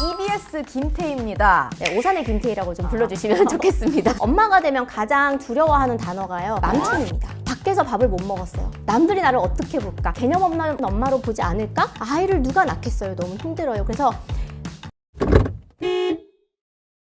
EBS 김태희입니다. 네, 오산의 김태희라고 좀 불러주시면 좋겠습니다. 엄마가 되면 가장 두려워하는 단어가요, 남편입니다. 밖에서 밥을 못 먹었어요. 남들이 나를 어떻게 볼까? 개념 없는 엄마로 보지 않을까? 아이를 누가 낳겠어요? 너무 힘들어요. 그래서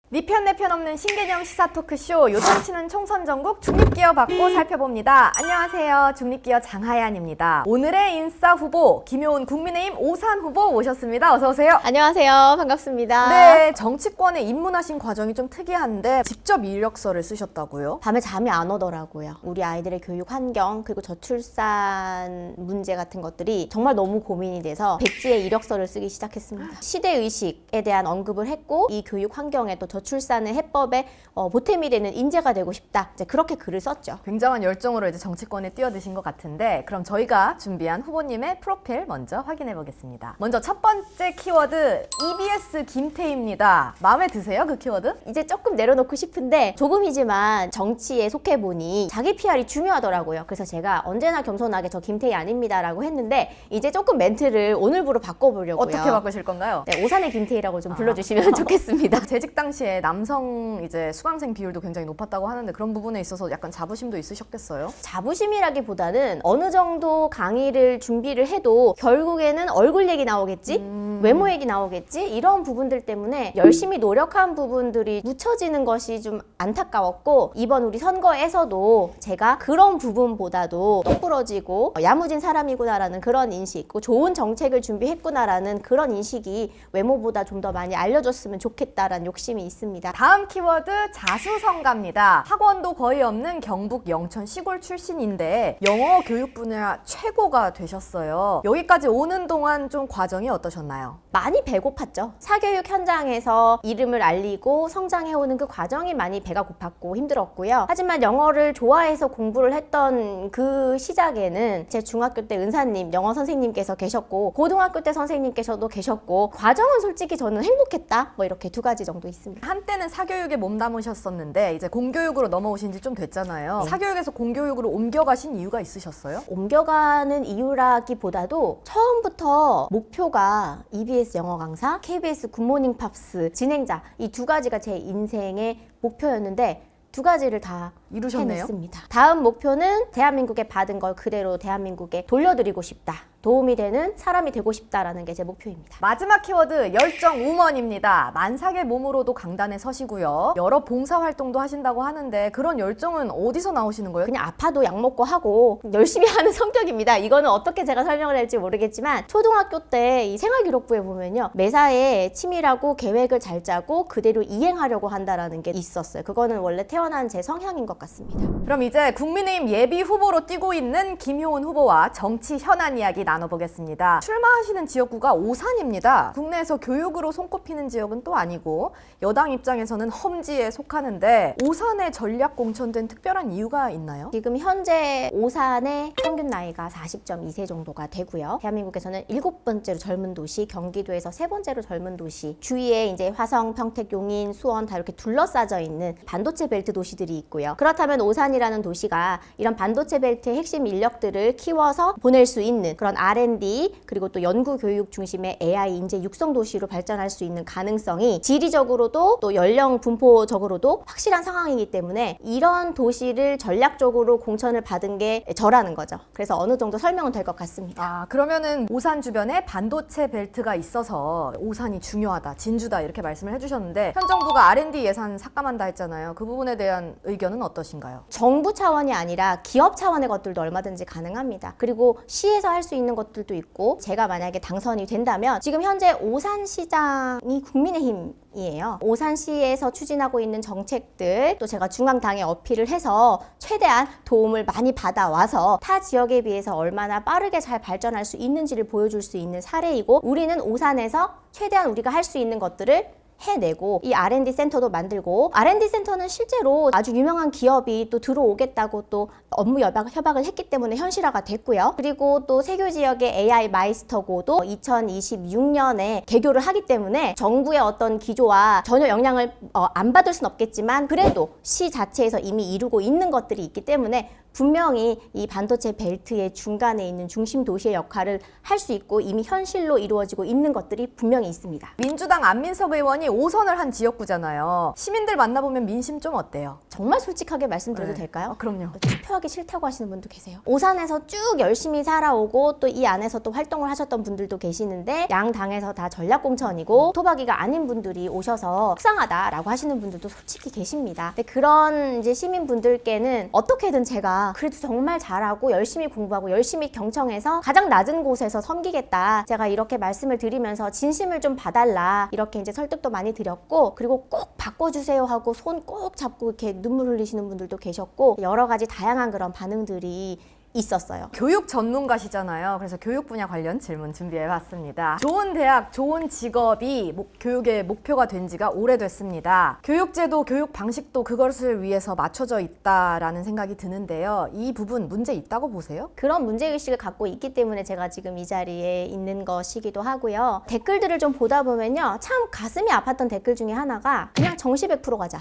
네 편 내 편 없는 신개념 시사 토크쇼 요동치는 총선 전국 중립기어 받고 살펴봅니다. 안녕하세요. 중립기어 장하얀입니다. 오늘의 인싸 후보 김효은 국민의힘 오산 후보 모셨습니다. 어서 오세요. 안녕하세요. 반갑습니다. 네, 정치권에 입문하신 과정이 좀 특이한데 직접 이력서를 쓰셨다고요? 밤에 잠이 안 오더라고요. 우리 아이들의 교육 환경 그리고 저출산 문제 같은 것들이 정말 너무 고민이 돼서 백지에 이력서를 쓰기 시작했습니다. 시대의식에 대한 언급을 했고 이 교육 환경에 또 저출산의 해법에 보탬이 되는 인재가 되고 싶다. 이제 그렇게 글을 썼죠. 굉장한 열정으로 이제 정치권에 뛰어드신 것 같은데 그럼 저희가 준비한 후보님의 프로필 먼저 확인해 보겠습니다. 먼저 첫 번째 키워드 EBS 김태희입니다. 마음에 드세요? 그 키워드? 이제 조금 내려놓고 싶은데 조금이지만 정치에 속해보니 자기 PR이 중요하더라고요. 그래서 제가 언제나 겸손하게 저 김태희 아닙니다라고 했는데 이제 조금 멘트를 오늘부로 바꿔보려고요. 어떻게 바꾸실 건가요? 네, 오산의 김태희라고 좀 불러주시면 좋겠습니다. 재직 당시에 남성 이제 수강생 비율도 굉장히 높았다고 하는데 그런 부분에 있어서 약간 자부심도 있으셨겠어요? 자부심이라기보다는 어느 정도 강의를 준비를 해도 결국에는 얼굴 얘기 나오겠지? 외모 얘기 나오겠지? 이런 부분들 때문에 열심히 노력한 부분들이 묻혀지는 것이 좀 안타까웠고 이번 우리 선거에서도 제가 그런 부분보다도 똑부러지고 야무진 사람이구나라는 그런 인식, 좋은 정책을 준비했구나라는 그런 인식이 외모보다 좀 더 많이 알려줬으면 좋겠다라는 욕심이 있습니다. 다음 키워드 자수성가입니다. 학원도 거의 없는 경북 영천 시골 출신인데 영어 교육 분야 최고가 되셨어요. 여기까지 오는 동안 좀 과정이 어떠셨나요? 많이 배고팠죠. 사교육 현장에서 이름을 알리고 성장해오는 그 과정이 많이 배가 고팠고 힘들었고요. 하지만 영어를 좋아해서 공부를 했던 그 시작에는 제 중학교 때 은사님, 영어 선생님께서 계셨고 고등학교 때 선생님께서도 계셨고 과정은 솔직히 저는 행복했다. 뭐 이렇게 두 가지 정도 있습니다. 한때는 사교육에 몸담으셨었는데 이제 공교육으로 넘어오신 지 좀 됐잖아요. 사교육에서 공교육으로 옮겨가신 이유가 있으셨어요? 옮겨가는 이유라기보다도 처음부터 목표가 EBS 영어 강사, KBS 굿모닝 팝스 진행자 이 두 가지가 제 인생의 목표였는데 두 가지를 다 이루셨네요. 해냈습니다. 다음 목표는 대한민국에 받은 걸 그대로 대한민국에 돌려드리고 싶다. 도움이 되는 사람이 되고 싶다라는 게 제 목표입니다. 마지막 키워드 열정 우먼입니다. 만삭의 몸으로도 강단에 서시고요. 여러 봉사활동도 하신다고 하는데 그런 열정은 어디서 나오시는 거예요? 그냥 아파도 약 먹고 하고 열심히 하는 성격입니다. 이거는 어떻게 제가 설명을 할지 모르겠지만 초등학교 때 이 생활기록부에 보면요. 매사에 치밀하고 계획을 잘 짜고 그대로 이행하려고 한다라는 게 있었어요. 그거는 원래 태어난 제 성향인 것 같습니다. 그럼 이제 국민의힘 예비 후보로 뛰고 있는 김효은 후보와 정치 현안 이야기 나눠보겠습니다. 출마하시는 지역구가 오산입니다. 국내에서 교육으로 손꼽히는 지역은 또 아니고 여당 입장에서는 험지에 속하는데 오산에 전략 공천된 특별한 이유가 있나요? 지금 현재 오산의 평균 나이가 40.2세 정도가 되고요. 대한민국에서는 7번째로 젊은 도시, 경기도에서 3번째로 젊은 도시, 주위에 이제 화성, 평택, 용인, 수원 다 이렇게 둘러싸져 있는 반도체 벨트 도시들이 있고요. 그렇다면 오산이라는 도시가 이런 반도체 벨트의 핵심 인력들을 키워서 보낼 수 있는 그런 R&D 그리고 또 연구 교육 중심의 AI 인재 육성 도시로 발전할 수 있는 가능성이 지리적으로도 또 연령 분포적으로도 확실한 상황이기 때문에 이런 도시를 전략적으로 공천을 받은 게 저라는 거죠. 그래서 어느 정도 설명은 될 것 같습니다. 그러면은 오산 주변에 반도체 벨트가 있어서 오산이 중요하다, 진주다 이렇게 말씀을 해주셨는데 현 정부가 R&D 예산 삭감한다 했잖아요. 그 부분에 대한 의견은 어떠신가요? 정부 차원이 아니라 기업 차원의 것들도 얼마든지 가능합니다. 그리고 시에서 할 수 있는 것들도 있고 제가 만약에 당선이 된다면 지금 현재 오산시장이 국민의힘이에요. 오산시에서 추진하고 있는 정책들 또 제가 중앙당에 어필을 해서 최대한 도움을 많이 받아와서 타 지역에 비해서 얼마나 빠르게 잘 발전할 수 있는지를 보여줄 수 있는 사례이고 우리는 오산에서 최대한 우리가 할 수 있는 것들을 해내고 이 R&D 센터도 만들고 R&D 센터는 실제로 아주 유명한 기업이 또 들어오겠다고 또 업무 협약을 했기 때문에 현실화가 됐고요. 그리고 또 세교 지역의 AI 마이스터고도 2026년에 개교를 하기 때문에 정부의 어떤 기조와 전혀 영향을 안 받을 순 없겠지만 그래도 시 자체에서 이미 이루고 있는 것들이 있기 때문에 분명히 이 반도체 벨트의 중간에 있는 중심 도시의 역할을 할 수 있고 이미 현실로 이루어지고 있는 것들이 분명히 있습니다. 민주당 안민석 의원이 5선을 한 지역구잖아요. 시민들 만나보면 민심 좀 어때요? 정말 솔직하게 말씀드려도 네. 될까요? 그럼요. 투표하기 싫다고 하시는 분도 계세요. 오산에서 쭉 열심히 살아오고 또 이 안에서 또 활동을 하셨던 분들도 계시는데 양 당에서 다 전략공천이고 토박이가 아닌 분들이 오셔서 속상하다라고 하시는 분들도 솔직히 계십니다. 근데 그런 이제 시민분들께는 어떻게든 제가 그래도 정말 잘하고 열심히 공부하고 열심히 경청해서 가장 낮은 곳에서 섬기겠다. 제가 이렇게 말씀을 드리면서 진심을 좀 봐달라. 이렇게 이제 설득도 많이 드렸고 그리고 꼭 바꿔주세요 하고 손 꼭 잡고 이렇게 눈물 흘리시는 분들도 계셨고 여러 가지 다양한 그런 반응들이 있었어요. 교육 전문가시잖아요. 그래서 교육 분야 관련 질문 준비해봤습니다. 좋은 대학, 좋은 직업이 교육의 목표가 된 지가 오래됐습니다. 교육제도, 교육 방식도 그것을 위해서 맞춰져 있다라는 생각이 드는데요. 이 부분 문제 있다고 보세요? 그런 문제의식을 갖고 있기 때문에 제가 지금 이 자리에 있는 것이기도 하고요. 댓글들을 좀 보다 보면요. 참 가슴이 아팠던 댓글 중에 하나가 그냥 정시 100% 가자.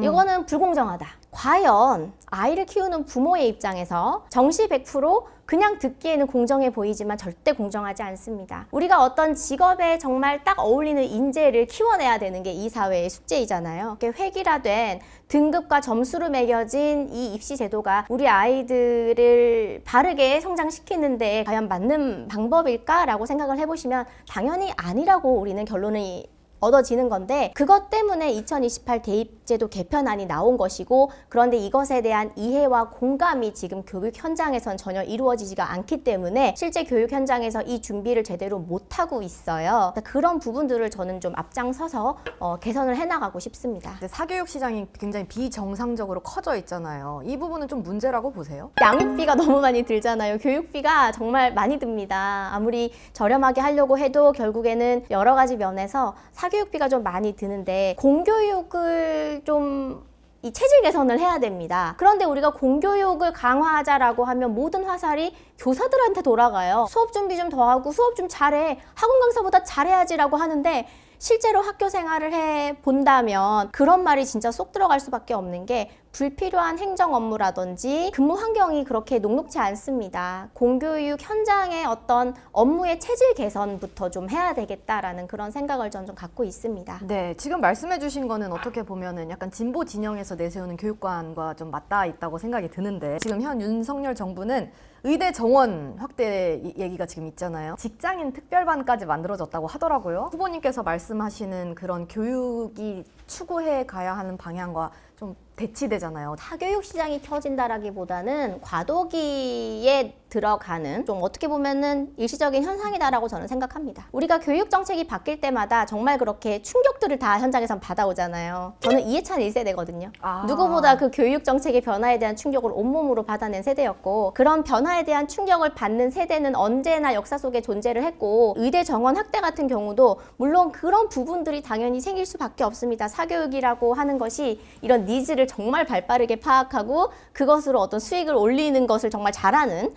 이거는 불공정하다. 과연 아이를 키우는 부모의 입장에서 정시 100% 그냥 듣기에는 공정해 보이지만 절대 공정하지 않습니다. 우리가 어떤 직업에 정말 딱 어울리는 인재를 키워내야 되는 게 이 사회의 숙제이잖아요. 이렇게 획일화된 등급과 점수로 매겨진 이 입시 제도가 우리 아이들을 바르게 성장시키는데 과연 맞는 방법일까라고 생각을 해보시면 당연히 아니라고 우리는 결론이 얻어지는 건데 그것 때문에 2028 대입제도 개편안이 나온 것이고 그런데 이것에 대한 이해와 공감이 지금 교육 현장에선 전혀 이루어지지가 않기 때문에 실제 교육 현장에서 이 준비를 제대로 못하고 있어요. 그런 부분들을 저는 좀 앞장서서 개선을 해나가고 싶습니다. 사교육 시장이 굉장히 비정상적으로 커져 있잖아요. 이 부분은 좀 문제라고 보세요? 양육비가 너무 많이 들잖아요. 교육비가 정말 많이 듭니다. 아무리 저렴하게 하려고 해도 결국에는 여러 가지 면에서 사교육비가 좀 많이 드는데 공교육을 좀 이 체질 개선을 해야 됩니다. 그런데 우리가 공교육을 강화하자라고 하면 모든 화살이 교사들한테 돌아가요. 수업 준비 좀 더 하고 수업 좀 잘해. 학원 강사보다 잘해야지라고 하는데 실제로 학교 생활을 해 본다면 그런 말이 진짜 쏙 들어갈 수밖에 없는 게 불필요한 행정 업무라든지 근무 환경이 그렇게 녹록지 않습니다. 공교육 현장의 어떤 업무의 체질 개선부터 좀 해야 되겠다라는 그런 생각을 전 좀 갖고 있습니다. 네, 지금 말씀해 주신 거는 어떻게 보면은 약간 진보 진영에서 내세우는 교육관과 좀 맞닿아 있다고 생각이 드는데 지금 현 윤석열 정부는 의대 정원 확대 얘기가 지금 있잖아요. 직장인 특별반까지 만들어졌다고 하더라고요. 후보님께서 말씀하시는 그런 교육이 추구해 가야 하는 방향과 좀 대치되잖아요. 사교육 시장이 켜진다라기보다는 과도기에 들어가는 좀 어떻게 보면은 일시적인 현상이다라고 저는 생각합니다. 우리가 교육 정책이 바뀔 때마다 정말 그렇게 충격들을 다 현장에선 받아오잖아요. 저는 이해찬 1세대거든요. 누구보다 그 교육 정책의 변화에 대한 충격을 온몸으로 받아낸 세대였고 그런 변화에 대한 충격을 받는 세대는 언제나 역사 속에 존재를 했고 의대 정원 확대 같은 경우도 물론 그런 부분들이 당연히 생길 수밖에 없습니다. 사교육이라고 하는 것이 이런 니즈를 정말 발빠르게 파악하고 그것으로 어떤 수익을 올리는 것을 정말 잘하는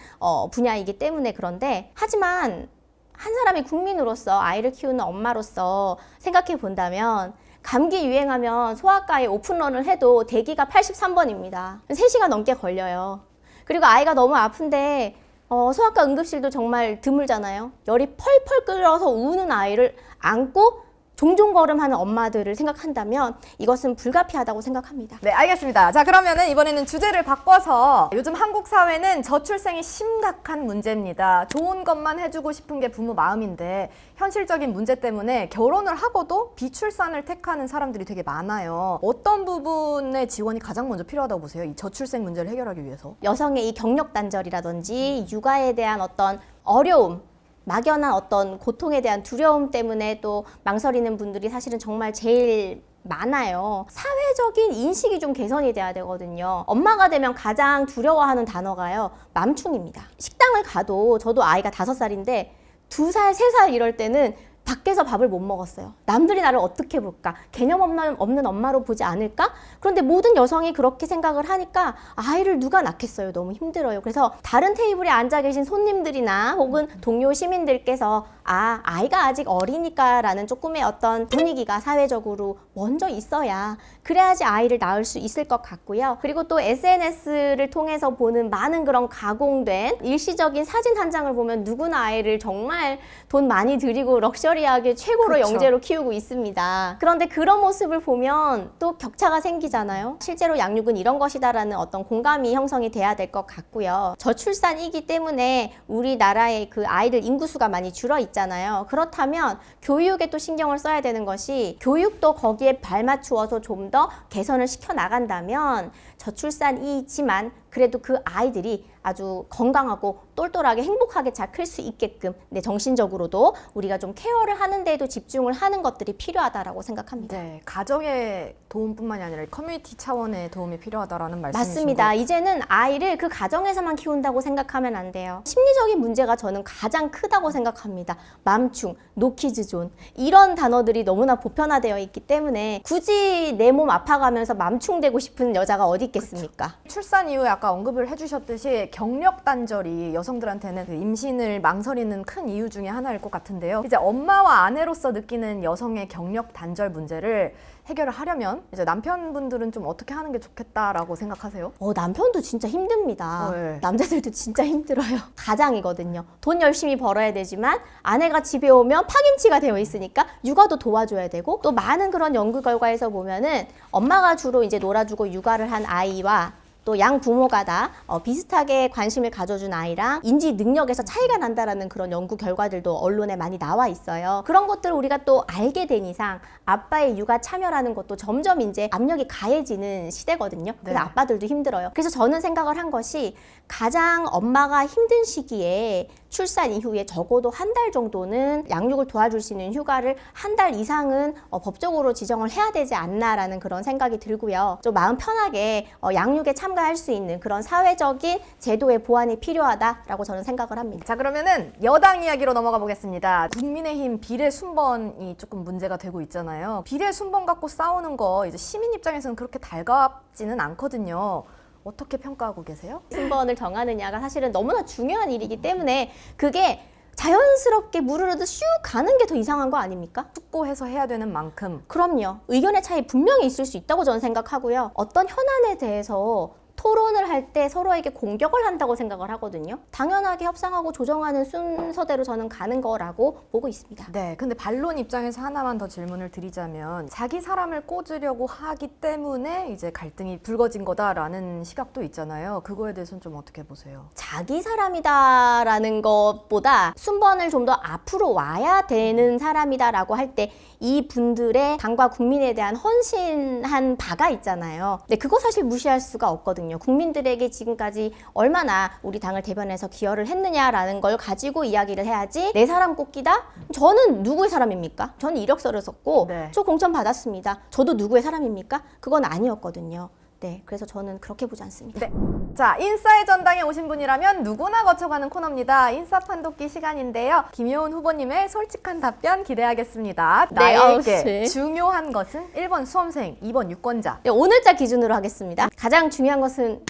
분야이기 때문에 그런데 하지만 한 사람이 국민으로서 아이를 키우는 엄마로서 생각해 본다면 감기 유행하면 소아과에 오픈런을 해도 대기가 83번입니다. 3시간 넘게 걸려요. 그리고 아이가 너무 아픈데 소아과 응급실도 정말 드물잖아요. 열이 펄펄 끓어서 우는 아이를 안고 종종 걸음하는 엄마들을 생각한다면 이것은 불가피하다고 생각합니다. 네, 알겠습니다. 자, 그러면은 이번에는 주제를 바꿔서 요즘 한국 사회는 저출생이 심각한 문제입니다. 좋은 것만 해주고 싶은 게 부모 마음인데 현실적인 문제 때문에 결혼을 하고도 비출산을 택하는 사람들이 되게 많아요. 어떤 부분의 지원이 가장 먼저 필요하다고 보세요? 이 저출생 문제를 해결하기 위해서? 여성의 이 경력 단절이라든지 육아에 대한 어떤 어려움, 막연한 어떤 고통에 대한 두려움 때문에 또 망설이는 분들이 사실은 정말 제일 많아요. 사회적인 인식이 좀 개선이 돼야 되거든요. 엄마가 되면 가장 두려워하는 단어가요. 맘충입니다. 식당을 가도 저도 아이가 5살인데 2살, 3살 이럴 때는 밖에서 밥을 못 먹었어요. 남들이 나를 어떻게 볼까? 개념 없는 엄마로 보지 않을까? 그런데 모든 여성이 그렇게 생각을 하니까 아이를 누가 낳겠어요? 너무 힘들어요. 그래서 다른 테이블에 앉아 계신 손님들이나 혹은 동료 시민들께서 아이가 아직 어리니까라는 조금의 어떤 분위기가 사회적으로 먼저 있어야 그래야지 아이를 낳을 수 있을 것 같고요. 그리고 또 SNS를 통해서 보는 많은 그런 가공된 일시적인 사진 한 장을 보면 누구나 아이를 정말 돈 많이 들이고 럭셔리하게 최고로 그쵸. 영재로 키우고 있습니다. 그런데 그런 모습을 보면 또 격차가 생기잖아요. 실제로 양육은 이런 것이다라는 어떤 공감이 형성이 돼야 될 것 같고요. 저출산이기 때문에 우리나라의 그 아이들 인구수가 많이 줄어 있잖아요. 그렇다면 교육에 또 신경을 써야 되는 것이 교육도 거기에 발맞추어서 좀 더 개선을 시켜 나간다면 저출산이지만 그래도 그 아이들이 아주 건강하고 똘똘하게 행복하게 잘 클 수 있게끔 정신적으로도 우리가 좀 케어를 하는 데에도 집중을 하는 것들이 필요하다라고 생각합니다. 네, 가정의 도움뿐만이 아니라 커뮤니티 차원의 도움이 필요하다라는 말씀이신 맞습니다. 이제는 아이를 그 가정에서만 키운다고 생각하면 안 돼요. 심리적인 문제가 저는 가장 크다고 생각합니다. 맘충, 노키즈존 이런 단어들이 너무나 보편화되어 있기 때문에 굳이 내 몸 아파가면서 맘충되고 싶은 여자가 어디 있겠습니까? 출산 이후에 아까 언급을 해주셨듯이 경력 단절이 여성들한테는 그 임신을 망설이는 큰 이유 중에 하나일 것 같은데요. 이제 엄마와 아내로서 느끼는 여성의 경력 단절 문제를 해결을 하려면 이제 남편분들은 좀 어떻게 하는 게 좋겠다라고 생각하세요? 남편도 진짜 힘듭니다. 네. 남자들도 진짜 힘들어요. 가장이거든요. 돈 열심히 벌어야 되지만 아내가 집에 오면 파김치가 되어 있으니까 육아도 도와줘야 되고 또 많은 그런 연구 결과에서 보면은 엄마가 주로 이제 놀아주고 육아를 한 아이와 또 양 부모가 다 비슷하게 관심을 가져준 아이랑 인지 능력에서 차이가 난다라는 그런 연구 결과들도 언론에 많이 나와 있어요. 그런 것들을 우리가 또 알게 된 이상 아빠의 육아 참여라는 것도 점점 이제 압력이 가해지는 시대거든요. 그래서 네. 아빠들도 힘들어요. 그래서 저는 생각을 한 것이 가장 엄마가 힘든 시기에 출산 이후에 적어도 한 달 정도는 양육을 도와줄 수 있는 휴가를 한 달 이상은 법적으로 지정을 해야 되지 않나라는 그런 생각이 들고요. 좀 마음 편하게 양육에 참가할 수 있는 그런 사회적인 제도의 보완이 필요하다라고 저는 생각을 합니다. 자, 그러면은 여당 이야기로 넘어가 보겠습니다. 국민의힘 비례 순번이 조금 문제가 되고 있잖아요. 비례 순번 갖고 싸우는 거 이제 시민 입장에서는 그렇게 달갑지는 않거든요. 어떻게 평가하고 계세요? 순번을 정하느냐가 사실은 너무나 중요한 일이기 때문에 그게 자연스럽게 무르르듯 슉 가는 게 더 이상한 거 아닙니까? 숙고해서 해야 되는 만큼 그럼요. 의견의 차이 분명히 있을 수 있다고 저는 생각하고요. 어떤 현안에 대해서 토론을 할 때 서로에게 공격을 한다고 생각을 하거든요. 당연하게 협상하고 조정하는 순서대로 저는 가는 거라고 보고 있습니다. 네, 근데 반론 입장에서 하나만 더 질문을 드리자면 자기 사람을 꽂으려고 하기 때문에 이제 갈등이 불거진 거다라는 시각도 있잖아요. 그거에 대해서는 좀 어떻게 보세요? 자기 사람이다라는 것보다 순번을 좀 더 앞으로 와야 되는 사람이다라고 할 때 이 분들의 당과 국민에 대한 헌신한 바가 있잖아요. 근데 그거 사실 무시할 수가 없거든요. 국민들에게 지금까지 얼마나 우리 당을 대변해서 기여를 했느냐라는 걸 가지고 이야기를 해야지 내 사람 꼽기다? 저는 누구의 사람입니까? 저는 이력서를 썼고 네. 저 공천 받았습니다. 저도 누구의 사람입니까? 그건 아니었거든요. 네, 그래서 저는 그렇게 보지 않습니다. 네. 자, 인싸의 전당에 오신 분이라면 누구나 거쳐가는 코너입니다. 인싸 판독기 시간인데요. 김효은 후보님의 솔직한 답변 기대하겠습니다. 네, 나에게 네. 중요한 것은 1번 수험생, 2번 유권자. 네, 오늘자 기준으로 하겠습니다. 가장 중요한 것은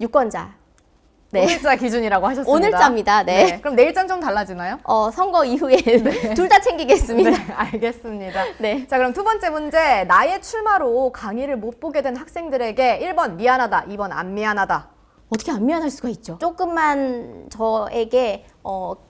유권자. 네. 오늘자 기준이라고 하셨습니다. 오늘자입니다. 네. 그럼 내일자는 좀 달라지나요? 선거 이후에 둘 다 챙기겠습니다. 네, 알겠습니다. 네. 자, 그럼 두 번째 문제. 나의 출마로 강의를 못 보게 된 학생들에게 1번 미안하다, 2번 안 미안하다. 어떻게 안 미안할 수가 있죠? 조금만 저에게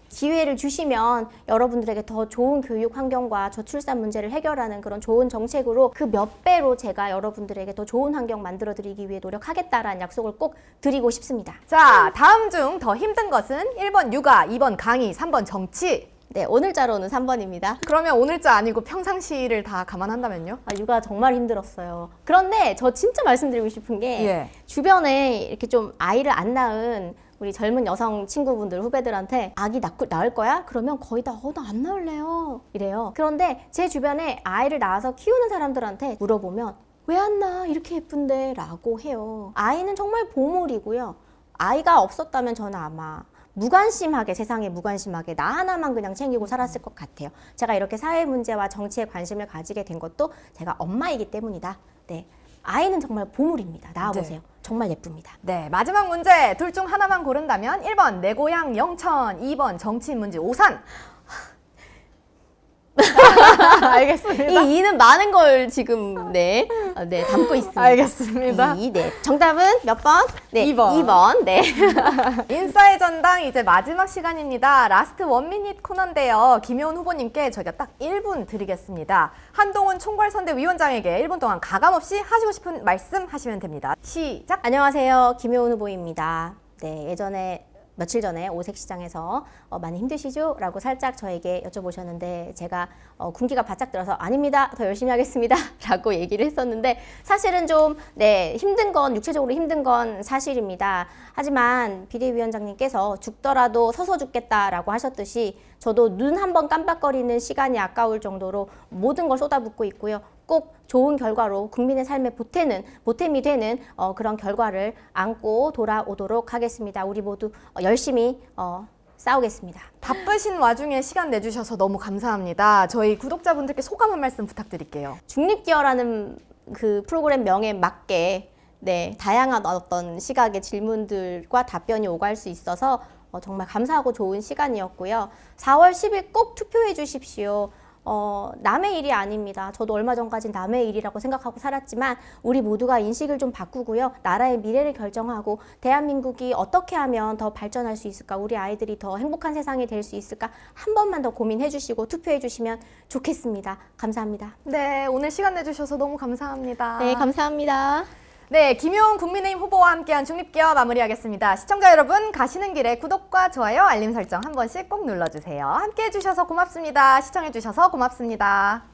기회를 주시면 여러분들에게 더 좋은 교육 환경과 저출산 문제를 해결하는 그런 좋은 정책으로 그 몇 배로 제가 여러분들에게 더 좋은 환경 만들어 드리기 위해 노력하겠다라는 약속을 꼭 드리고 싶습니다. 자, 다음 중 더 힘든 것은 1번 육아, 2번 강의, 3번 정치. 네, 오늘자로는 3번입니다. 그러면 오늘자 아니고 평상시를 다 감안한다면요? 육아 정말 힘들었어요. 그런데 저 진짜 말씀드리고 싶은 게 예. 주변에 이렇게 좀 아이를 안 낳은 우리 젊은 여성 친구분들, 후배들한테 아기 낳을 거야? 그러면 거의 다 나 안 낳을래요 이래요. 그런데 제 주변에 아이를 낳아서 키우는 사람들한테 물어보면 왜 안 낳아? 이렇게 예쁜데 라고 해요. 아이는 정말 보물이고요. 아이가 없었다면 저는 아마 무관심하게 세상에 무관심하게 나 하나만 그냥 챙기고 살았을 것 같아요. 제가 이렇게 사회 문제와 정치에 관심을 가지게 된 것도 제가 엄마이기 때문이다. 네, 아이는 정말 보물입니다. 낳아보세요. 네. 정말 예쁩니다. 네, 마지막 문제. 둘 중 하나만 고른다면 1번 내 고향 영천, 2번 정치인 문제 오산. 알겠습니다. 이 이는 많은 걸 지금 담고 있습니다. 알겠습니다. 네. 정답은 몇 번? 네, 2번. 2번. 네. 인싸의 전당 이제 마지막 시간입니다. 라스트 원미닛 코너인데요. 김효은 후보님께 저희가 딱 1분 드리겠습니다. 한동훈 총괄선대위원장에게 1분 동안 가감없이 하시고 싶은 말씀 하시면 됩니다. 시작! 안녕하세요. 김효은 후보입니다. 네, 예전에 며칠 전에 오색시장에서 많이 힘드시죠? 라고 살짝 저에게 여쭤보셨는데 제가 군기가 바짝 들어서 아닙니다. 더 열심히 하겠습니다. 라고 얘기를 했었는데 사실은 좀 힘든 건 육체적으로 힘든 건 사실입니다. 하지만 비대위원장님께서 죽더라도 서서 죽겠다라고 하셨듯이 저도 눈 한 번 깜빡거리는 시간이 아까울 정도로 모든 걸 쏟아붓고 있고요. 꼭 좋은 결과로 국민의 삶에 보탬이 되는 그런 결과를 안고 돌아오도록 하겠습니다. 우리 모두 열심히 싸우겠습니다. 바쁘신 와중에 시간 내주셔서 너무 감사합니다. 저희 구독자분들께 소감 한 말씀 부탁드릴게요. 중립기어라는 그 프로그램 명에 맞게 다양한 어떤 시각의 질문들과 답변이 오갈 수 있어서 정말 감사하고 좋은 시간이었고요. 4월 10일 꼭 투표해 주십시오. 남의 일이 아닙니다. 저도 얼마 전까지 남의 일이라고 생각하고 살았지만 우리 모두가 인식을 좀 바꾸고요. 나라의 미래를 결정하고 대한민국이 어떻게 하면 더 발전할 수 있을까? 우리 아이들이 더 행복한 세상이 될 수 있을까? 한 번만 더 고민해 주시고 투표해 주시면 좋겠습니다. 감사합니다. 네, 오늘 시간 내주셔서 너무 감사합니다. 네, 감사합니다. 네, 김효은 국민의힘 후보와 함께한 중립기어 마무리하겠습니다. 시청자 여러분, 가시는 길에 구독과 좋아요, 알림 설정 한 번씩 꼭 눌러주세요. 함께해 주셔서 고맙습니다. 시청해 주셔서 고맙습니다.